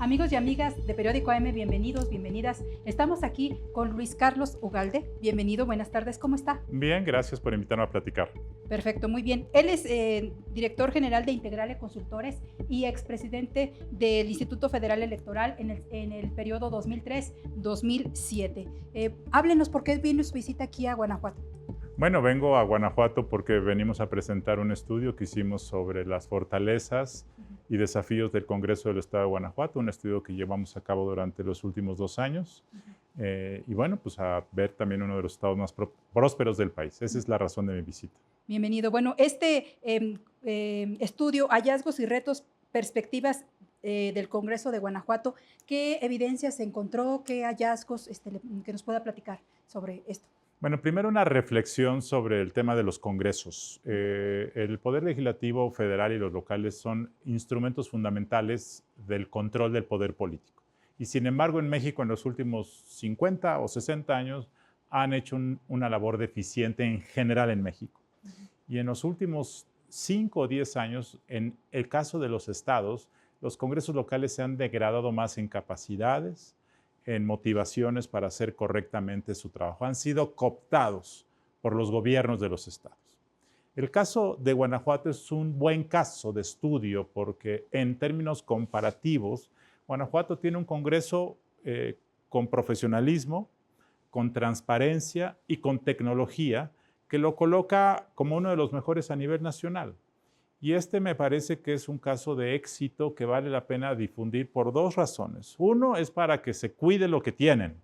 Amigos y amigas de Periódico AM, bienvenidos, bienvenidas. Estamos aquí con Luis Carlos Ugalde. Bienvenido, buenas tardes, ¿cómo está? Bien, gracias por invitarme a platicar. Perfecto, muy bien. Él es director general de Integrale Consultores y expresidente del Instituto Federal Electoral en el periodo 2003-2007. Háblenos por qué vino su visita aquí a Guanajuato. Bueno, vengo a Guanajuato porque venimos a presentar un estudio que hicimos sobre las fortalezas y desafíos del Congreso del Estado de Guanajuato, un estudio que llevamos a cabo durante los últimos 2 años. Y bueno, pues a ver también uno de los estados más prósperos del país. Esa es la razón de mi visita. Bienvenido. Bueno, este estudio, hallazgos y retos, perspectivas del Congreso de Guanajuato, ¿qué evidencias se encontró? ¿Qué hallazgos que nos pueda platicar sobre esto? Bueno, primero una reflexión sobre el tema de los congresos. El Poder Legislativo Federal y los locales son instrumentos fundamentales del control del poder político. Y sin embargo, en México en los últimos 50 o 60 años han hecho una labor deficiente en general en México. Y en los últimos 5 o 10 años, en el caso de los estados, los congresos locales se han degradado más en capacidades, en motivaciones para hacer correctamente su trabajo. Han sido cooptados por los gobiernos de los estados. El caso de Guanajuato es un buen caso de estudio porque en términos comparativos, Guanajuato tiene un Congreso con profesionalismo, con transparencia y con tecnología que lo coloca como uno de los mejores a nivel nacional. Y me parece que es un caso de éxito que vale la pena difundir por 2 razones. Uno es para que se cuide lo que tienen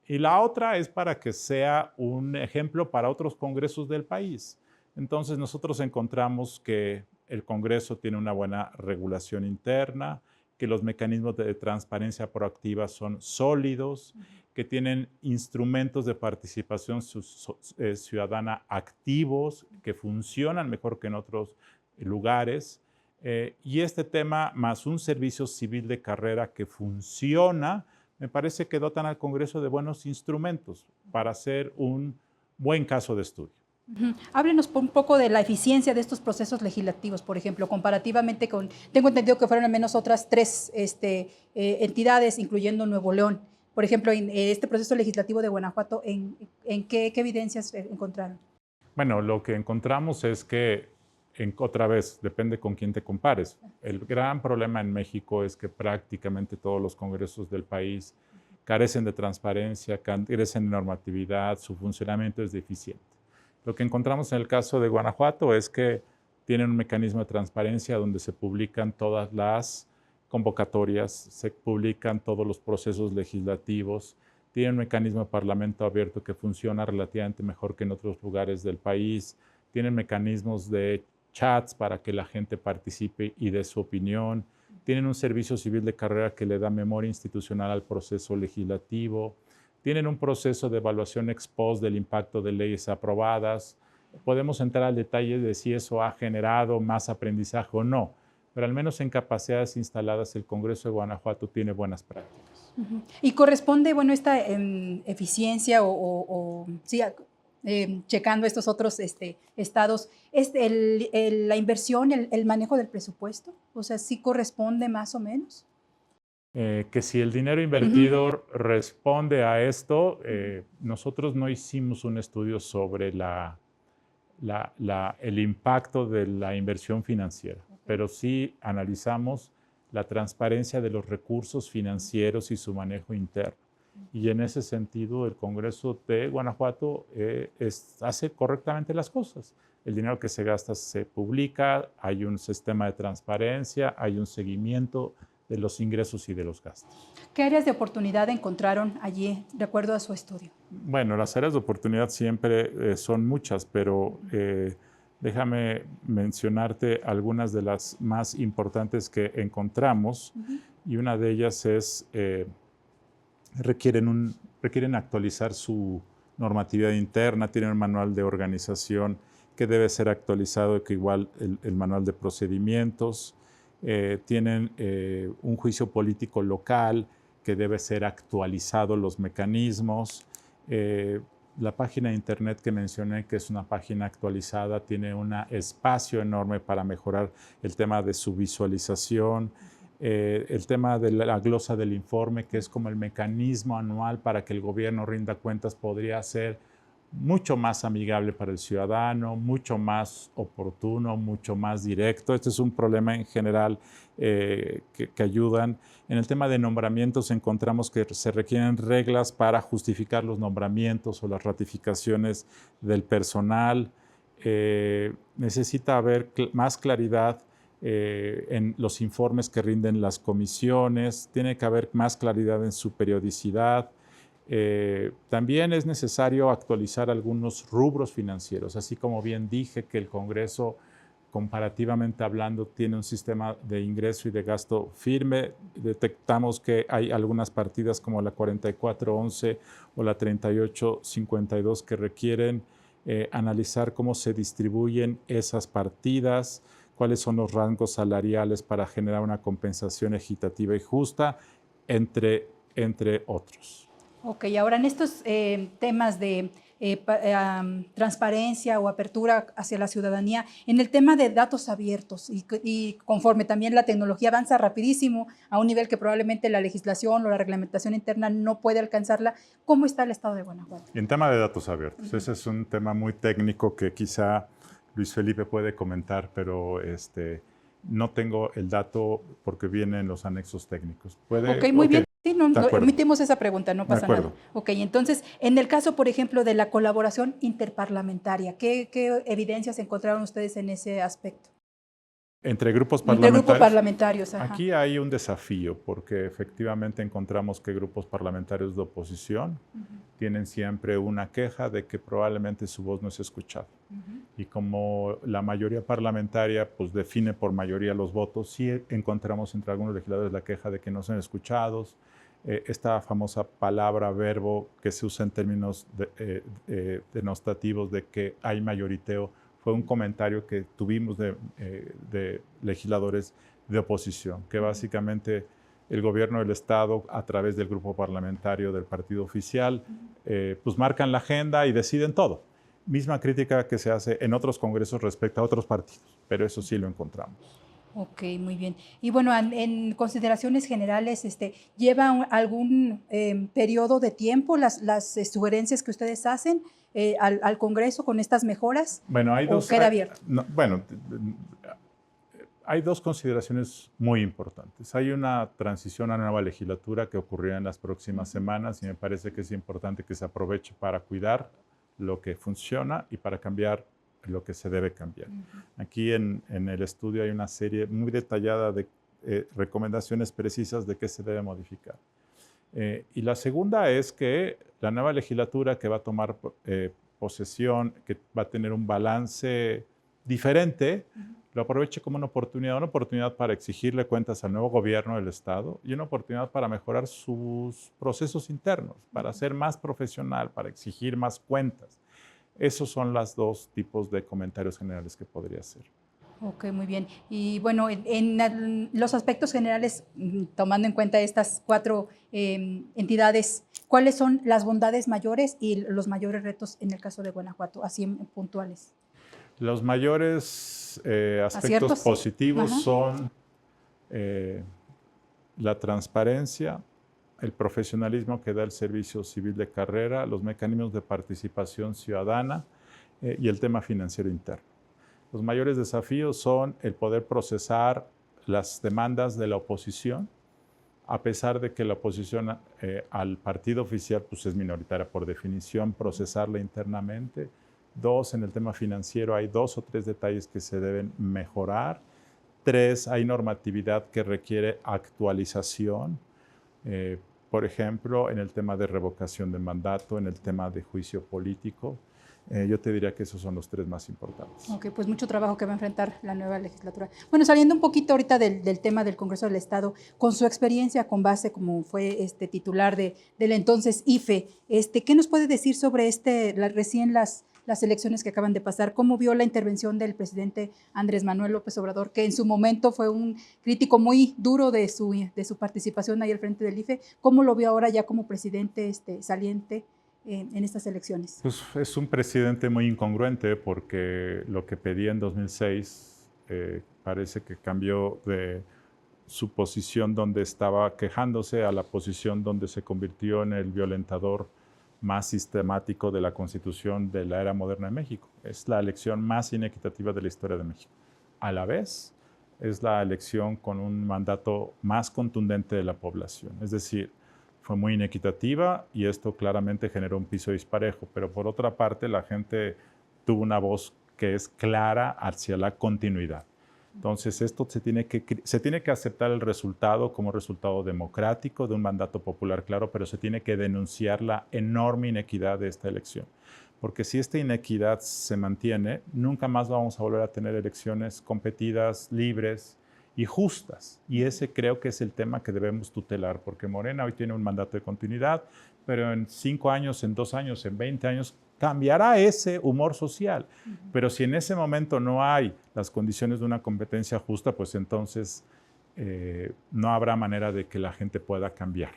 y la otra es para que sea un ejemplo para otros congresos del país. Entonces nosotros encontramos que el Congreso tiene una buena regulación interna, que los mecanismos de transparencia proactiva son sólidos, que tienen instrumentos de participación ciudadana activos, que funcionan mejor que en otros lugares, y este tema más un servicio civil de carrera que funciona, me parece que dotan al Congreso de buenos instrumentos para hacer un buen caso de estudio. Háblenos un poco de la eficiencia de estos procesos legislativos, por ejemplo, comparativamente con, tengo entendido que fueron al menos otras 3 entidades, incluyendo Nuevo León. Por ejemplo, en este proceso legislativo de Guanajuato, ¿en qué evidencias encontraron? Bueno, lo que encontramos es que otra vez, depende con quién te compares. El gran problema en México es que prácticamente todos los congresos del país carecen de transparencia, carecen de normatividad, su funcionamiento es deficiente. Lo que encontramos en el caso de Guanajuato es que tienen un mecanismo de transparencia donde se publican todas las convocatorias, se publican todos los procesos legislativos, tienen un mecanismo de parlamento abierto que funciona relativamente mejor que en otros lugares del país, tienen mecanismos de chats para que la gente participe y dé su opinión, tienen un servicio civil de carrera que le da memoria institucional al proceso legislativo, tienen un proceso de evaluación ex post del impacto de leyes aprobadas. Podemos entrar al detalle de si eso ha generado más aprendizaje o no, pero al menos en capacidades instaladas el Congreso de Guanajuato tiene buenas prácticas. Y corresponde, bueno, esta eficiencia sí, checando estos otros estados, la inversión, el manejo del presupuesto, o sea, ¿sí corresponde más o menos? Que si el dinero invertido responde a esto, nosotros no hicimos un estudio sobre el impacto de la inversión financiera, pero sí analizamos la transparencia de los recursos financieros y su manejo interno. Y en ese sentido, el Congreso de Guanajuato hace correctamente las cosas. El dinero que se gasta se publica, hay un sistema de transparencia, hay un seguimiento de los ingresos y de los gastos. ¿Qué áreas de oportunidad encontraron allí, de acuerdo a su estudio? Bueno, las áreas de oportunidad siempre son muchas, pero déjame mencionarte algunas de las más importantes que encontramos, y una de ellas es requieren actualizar su normatividad interna, tienen un manual de organización que debe ser actualizado, que igual el manual de procedimientos, tienen un juicio político local que debe ser actualizado, los mecanismos. La página de internet que mencioné, que es una página actualizada, tiene un espacio enorme para mejorar el tema de su visualización. el tema de la glosa del informe, que es como el mecanismo anual para que el gobierno rinda cuentas, podría ser mucho más amigable para el ciudadano, mucho más oportuno, mucho más directo. Este es un problema en general que ayudan. En el tema de nombramientos encontramos que se requieren reglas para justificar los nombramientos o las ratificaciones del personal. Necesita haber más claridad en los informes que rinden las comisiones, tiene que haber más claridad en su periodicidad. También es necesario actualizar algunos rubros financieros, así como bien dije que el Congreso, comparativamente hablando, tiene un sistema de ingreso y de gasto firme. Detectamos que hay algunas partidas como la 4411 o la 3852 que requieren analizar cómo se distribuyen esas partidas, cuáles son los rangos salariales para generar una compensación equitativa y justa, entre otros. Ok, ahora en estos temas de transparencia o apertura hacia la ciudadanía, en el tema de datos abiertos y conforme también la tecnología avanza rapidísimo a un nivel que probablemente la legislación o la reglamentación interna no puede alcanzarla, ¿cómo está el estado de Guanajuato? En tema de datos abiertos, ese es un tema muy técnico que quizá Luis Felipe puede comentar, pero no tengo el dato porque viene en los anexos técnicos. Ok, muy bien. Sí, no, emitimos esa pregunta, no pasa nada. Ok, entonces, en el caso, por ejemplo, de la colaboración interparlamentaria, ¿qué evidencias encontraron ustedes en ese aspecto? Entre grupos parlamentarios. Entre grupos parlamentarios, ajá. Aquí hay un desafío porque efectivamente encontramos que grupos parlamentarios de oposición tienen siempre una queja de que probablemente su voz no es escuchada. Y como la mayoría parlamentaria pues define por mayoría los votos, sí encontramos entre algunos legisladores la queja de que no son escuchados. Esta famosa palabra, verbo, que se usa en términos denostativos de que hay mayoriteo, fue un comentario que tuvimos de legisladores de oposición, que básicamente el gobierno del Estado, a través del grupo parlamentario del partido oficial, pues marcan la agenda y deciden todo. Misma crítica que se hace en otros congresos respecto a otros partidos, pero eso sí lo encontramos. Ok, muy bien. Y bueno, en consideraciones generales, ¿lleva algún periodo de tiempo las sugerencias que ustedes hacen al Congreso con estas mejoras? Bueno, hay dos. ¿Queda abierto? Hay dos consideraciones muy importantes. Hay una transición a una nueva legislatura que ocurrirá en las próximas semanas y me parece que es importante que se aproveche para cuidar lo que funciona y para cambiar lo que se debe cambiar. Aquí en el estudio hay una serie muy detallada de recomendaciones precisas de qué se debe modificar. Y la segunda es que la nueva legislatura que va a tomar posesión, que va a tener un balance diferente, lo aproveche como una oportunidad para exigirle cuentas al nuevo gobierno del Estado y una oportunidad para mejorar sus procesos internos, para ser más profesional, para exigir más cuentas. Esos son los dos tipos de comentarios generales que podría hacer. Ok, muy bien. Y bueno, en los aspectos generales, tomando en cuenta estas cuatro entidades, ¿cuáles son las bondades mayores y los mayores retos en el caso de Guanajuato, así puntuales? Los mayores aspectos positivos son la transparencia, el profesionalismo que da el servicio civil de carrera, los mecanismos de participación ciudadana y el tema financiero interno. Los mayores desafíos son el poder procesar las demandas de la oposición, a pesar de que la oposición al partido oficial pues, es minoritaria por definición, procesarla internamente. Dos, en el tema financiero hay 2 o 3 detalles que se deben mejorar. 3, hay normatividad que requiere actualización. Por ejemplo, en el tema de revocación de mandato, en el tema de juicio político. Yo te diría que esos son los 3 más importantes. Ok, pues mucho trabajo que va a enfrentar la nueva legislatura. Bueno, saliendo un poquito ahorita del tema del Congreso del Estado, con su experiencia con base como fue titular del entonces IFE, ¿qué nos puede decir sobre recién las elecciones que acaban de pasar? ¿Cómo vio la intervención del presidente Andrés Manuel López Obrador, que en su momento fue un crítico muy duro de su participación ahí al frente del IFE? ¿Cómo lo vio ahora ya como presidente saliente en estas elecciones? Pues es un presidente muy incongruente porque lo que pedía en 2006 parece que cambió de su posición donde estaba quejándose a la posición donde se convirtió en el violentador más sistemático de la Constitución de la era moderna de México. Es la elección más inequitativa de la historia de México. A la vez, es la elección con un mandato más contundente de la población. Es decir, fue muy inequitativa y esto claramente generó un piso disparejo, pero por otra parte la gente tuvo una voz que es clara hacia la continuidad. Entonces, esto se tiene que aceptar el resultado como resultado democrático de un mandato popular claro, pero se tiene que denunciar la enorme inequidad de esta elección. Porque si esta inequidad se mantiene, nunca más vamos a volver a tener elecciones competidas, libres y justas. Y ese creo que es el tema que debemos tutelar, porque Morena hoy tiene un mandato de continuidad, pero en 5 años, en 2 años, en 20 años, cambiará ese humor social. Pero si en ese momento no hay las condiciones de una competencia justa, pues entonces no habrá manera de que la gente pueda cambiar.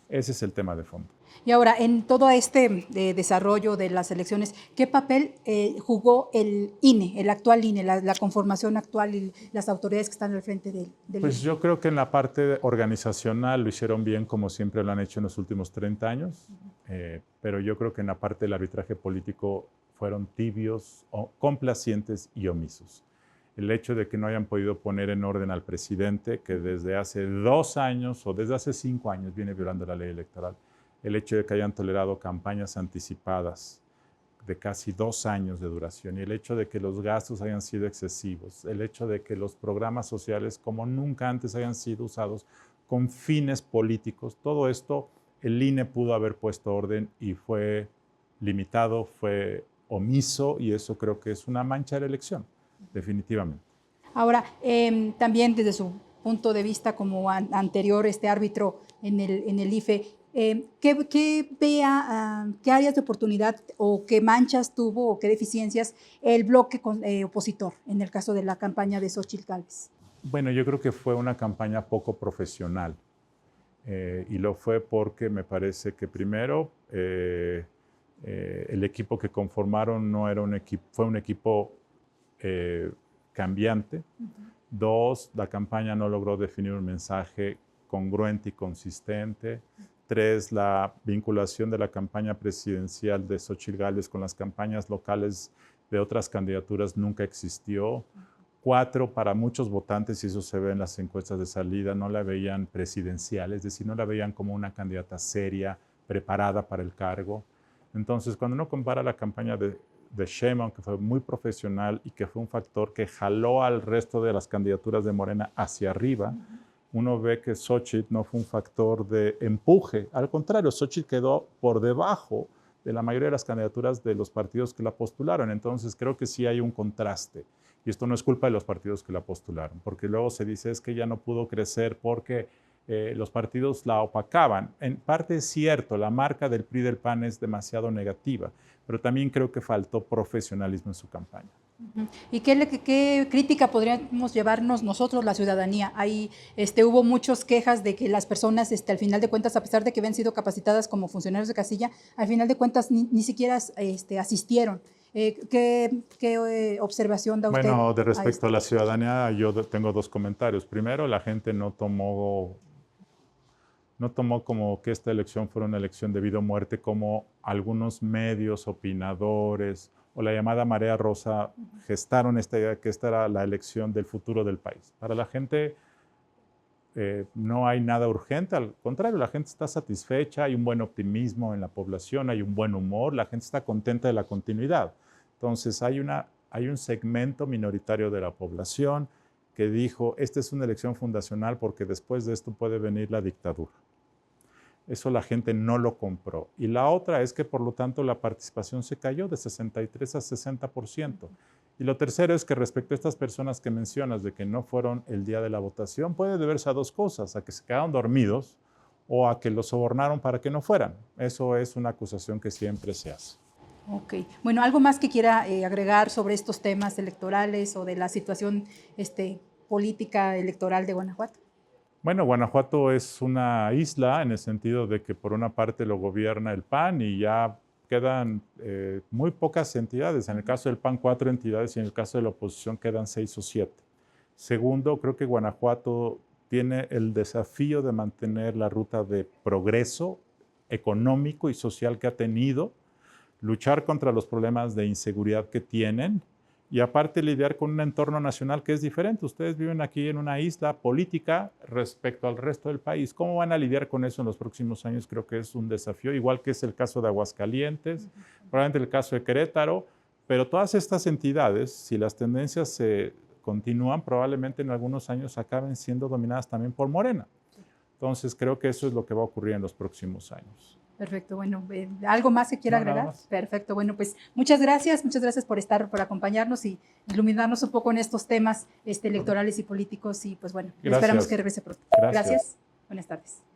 Ese es el tema de fondo. Y ahora, en todo este desarrollo de las elecciones, ¿qué papel jugó el INE, el actual INE, la conformación actual y las autoridades que están al frente del Pues INE? yo creo que en la parte organizacional lo hicieron bien, como siempre lo han hecho en los últimos 30 años, pero yo creo que en la parte del arbitraje político fueron tibios, complacientes y omisos. El hecho de que no hayan podido poner en orden al presidente, que desde hace 2 años o desde hace 5 años viene violando la ley electoral, el hecho de que hayan tolerado campañas anticipadas de casi 2 años de duración y el hecho de que los gastos hayan sido excesivos, el hecho de que los programas sociales como nunca antes hayan sido usados con fines políticos, todo esto el INE pudo haber puesto orden y fue limitado, fue omiso y eso creo que es una mancha de la elección, definitivamente. Ahora, también desde su punto de vista como anterior árbitro en el IFE, ¿qué áreas de oportunidad o qué manchas tuvo o qué deficiencias el bloque opositor en el caso de la campaña de Xóchitl Gálvez? Bueno, yo creo que fue una campaña poco profesional y lo fue porque me parece que primero el equipo que conformaron no era un equipo, fue un equipo cambiante. 2, la campaña no logró definir un mensaje congruente y consistente. 3, la vinculación de la campaña presidencial de Xóchitl Gálvez con las campañas locales de otras candidaturas nunca existió. 4, para muchos votantes, y eso se ve en las encuestas de salida, no la veían presidencial, es decir, no la veían como una candidata seria, preparada para el cargo. Entonces, cuando uno compara la campaña de Sheinbaum, que fue muy profesional y que fue un factor que jaló al resto de las candidaturas de Morena hacia arriba, uno ve que Xóchitl no fue un factor de empuje. Al contrario, Xóchitl quedó por debajo de la mayoría de las candidaturas de los partidos que la postularon. Entonces, creo que sí hay un contraste. Y esto no es culpa de los partidos que la postularon, porque luego se dice es que ella no pudo crecer porque los partidos la opacaban. En parte es cierto, la marca del PRI y del PAN es demasiado negativa, pero también creo que faltó profesionalismo en su campaña. ¿Y qué crítica podríamos llevarnos nosotros, la ciudadanía? Ahí hubo muchas quejas de que las personas, al final de cuentas, a pesar de que habían sido capacitadas como funcionarios de casilla, al final de cuentas ni siquiera asistieron. ¿Qué observación da usted? Bueno, de respecto a la ciudadanía, yo tengo 2 comentarios. Primero, la gente no tomó como que esta elección fuera una elección de vida o muerte, como algunos medios, opinadores o la llamada marea rosa gestaron esta idea que esta era la elección del futuro del país. Para la gente no hay nada urgente, al contrario, la gente está satisfecha, hay un buen optimismo en la población, hay un buen humor, la gente está contenta de la continuidad. Entonces hay un segmento minoritario de la población que dijo, esta es una elección fundacional porque después de esto puede venir la dictadura. Eso la gente no lo compró. Y la otra es que, por lo tanto, la participación se cayó de 63 a 60%. Y lo tercero es que respecto a estas personas que mencionas de que no fueron el día de la votación, puede deberse a 2 cosas, a que se quedaron dormidos o a que los sobornaron para que no fueran. Eso es una acusación que siempre se hace. Ok. Bueno, ¿algo más que quiera agregar sobre estos temas electorales o de la situación política electoral de Guanajuato? Bueno, Guanajuato es una isla en el sentido de que por una parte lo gobierna el PAN y ya quedan muy pocas entidades. En el caso del PAN, 4 entidades y en el caso de la oposición quedan 6 o 7. Segundo, creo que Guanajuato tiene el desafío de mantener la ruta de progreso económico y social que ha tenido, luchar contra los problemas de inseguridad que tienen y aparte lidiar con un entorno nacional que es diferente. Ustedes viven aquí en una isla política respecto al resto del país. ¿Cómo van a lidiar con eso en los próximos años? Creo que es un desafío, igual que es el caso de Aguascalientes, probablemente el caso de Querétaro, pero todas estas entidades, si las tendencias se continúan, probablemente en algunos años acaben siendo dominadas también por Morena. Entonces creo que eso es lo que va a ocurrir en los próximos años. Perfecto, bueno, ¿algo más que quiera agregar? Nada más. Perfecto, bueno, pues muchas gracias por acompañarnos y iluminarnos un poco en estos temas electorales y políticos y pues bueno, Gracias. esperamos que regrese pronto. Gracias. Gracias, buenas tardes.